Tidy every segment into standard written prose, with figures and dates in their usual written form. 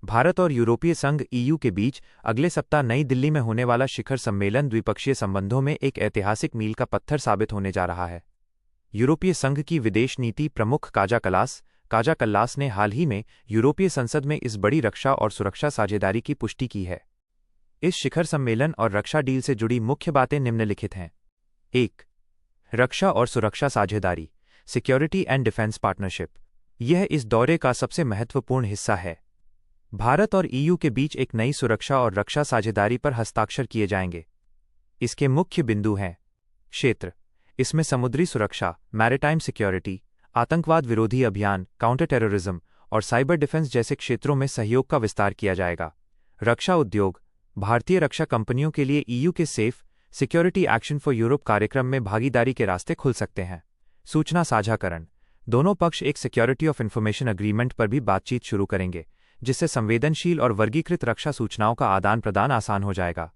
भारत और यूरोपीय संघ ईयू के बीच अगले सप्ताह नई दिल्ली में होने वाला शिखर सम्मेलन द्विपक्षीय संबंधों में एक ऐतिहासिक मील का पत्थर साबित होने जा रहा है। यूरोपीय संघ की विदेश नीति प्रमुख काजा कल्लास ने हाल ही में यूरोपीय संसद में इस बड़ी रक्षा और सुरक्षा साझेदारी की पुष्टि की है। इस शिखर सम्मेलन और रक्षा डील से जुड़ी मुख्य बातें निम्नलिखित हैं। 1. रक्षा और सुरक्षा साझेदारी, सिक्योरिटी एंड डिफेंस पार्टनरशिप। यह इस दौरे का सबसे महत्वपूर्ण हिस्सा है। भारत और ईयू के बीच एक नई सुरक्षा और रक्षा साझेदारी पर हस्ताक्षर किए जाएंगे। इसके मुख्य बिंदु हैं। क्षेत्र, इसमें समुद्री सुरक्षा, मैरिटाइम सिक्योरिटी, आतंकवाद विरोधी अभियान, काउंटर टेररिज्म और साइबर डिफेंस जैसे क्षेत्रों में सहयोग का विस्तार किया जाएगा। रक्षा उद्योग, भारतीय रक्षा कंपनियों के लिए ईयू के safe security action for Europe कार्यक्रम में भागीदारी के रास्ते खुल सकते हैं। सूचना साझाकरण, दोनों पक्ष एक सिक्योरिटी ऑफ इंफॉर्मेशन एग्रीमेंट पर भी बातचीत शुरू करेंगे, जिससे संवेदनशील और वर्गीकृत रक्षा सूचनाओं का आदान प्रदान आसान हो जाएगा।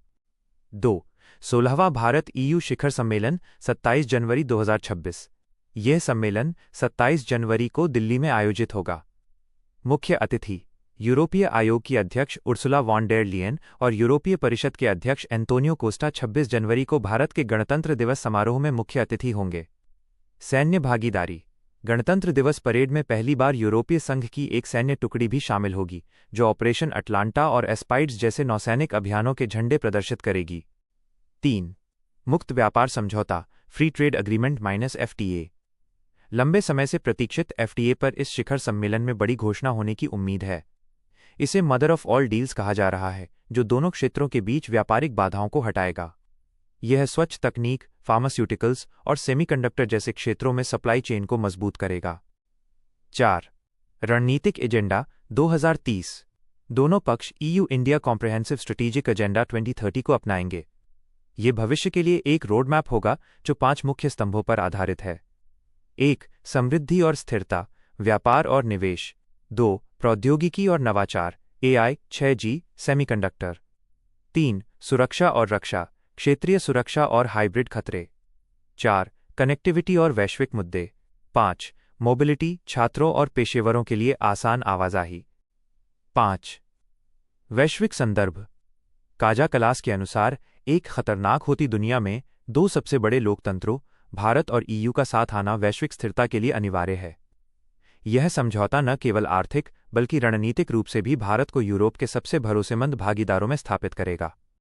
2. 16वां भारत ईयू शिखर सम्मेलन 27 जनवरी 2026। यह सम्मेलन 27 जनवरी को दिल्ली में आयोजित होगा। मुख्य अतिथि यूरोपीय आयोग की अध्यक्ष उर्सुला वॉन डेर लियन और यूरोपीय परिषद के अध्यक्ष एंटोनियो कोस्टा 26 जनवरी को भारत के गणतंत्र दिवस समारोह में मुख्य अतिथि होंगे। सैन्य भागीदारी, गणतंत्र दिवस परेड में पहली बार यूरोपीय संघ की एक सैन्य टुकड़ी भी शामिल होगी, जो ऑपरेशन अटलांटा और एस्पाइड्स जैसे नौसैनिक अभियानों के झंडे प्रदर्शित करेगी। 3. मुक्त व्यापार समझौता, फ्री ट्रेड एग्रीमेंट -FTA। लंबे समय से प्रतीक्षित FTA पर इस शिखर सम्मेलन में बड़ी घोषणा होने की उम्मीद है। इसे मदर ऑफ ऑल डील्स कहा जा रहा है, जो दोनों क्षेत्रों के बीच व्यापारिक बाधाओं को हटाएगा। यह स्वच्छ तकनीक, फार्मास्यूटिकल्स और सेमीकंडक्टर जैसे क्षेत्रों में सप्लाई चेन को मजबूत करेगा। 4. रणनीतिक एजेंडा 2030। दोनों पक्ष EU India comprehensive strategic agenda 2030 को अपनाएंगे। ये भविष्य के लिए एक रोड मैप होगा जो 5 मुख्य स्तंभों पर आधारित है। 1. समृद्धि और स्थिरता, व्यापार और निवेश। 2. प्रौद्योगिकी और नवाचार, AI, 6G, सेमीकंडक्टर। 3. सुरक्षा और रक्षा, क्षेत्रीय सुरक्षा और हाइब्रिड खतरे। 4. कनेक्टिविटी और वैश्विक मुद्दे। 5. मोबिलिटी, छात्रों और पेशेवरों के लिए आसान आवाजाही। 5. वैश्विक संदर्भ, काजा कलास के अनुसार एक खतरनाक होती दुनिया में 2 सबसे बड़े लोकतंत्रों भारत और ईयू का साथ आना वैश्विक स्थिरता के लिए अनिवार्य है। यह समझौता न केवल आर्थिक बल्कि रणनीतिक रूप से भी भारत को यूरोप के सबसे भरोसेमंद भागीदारों में स्थापित करेगा।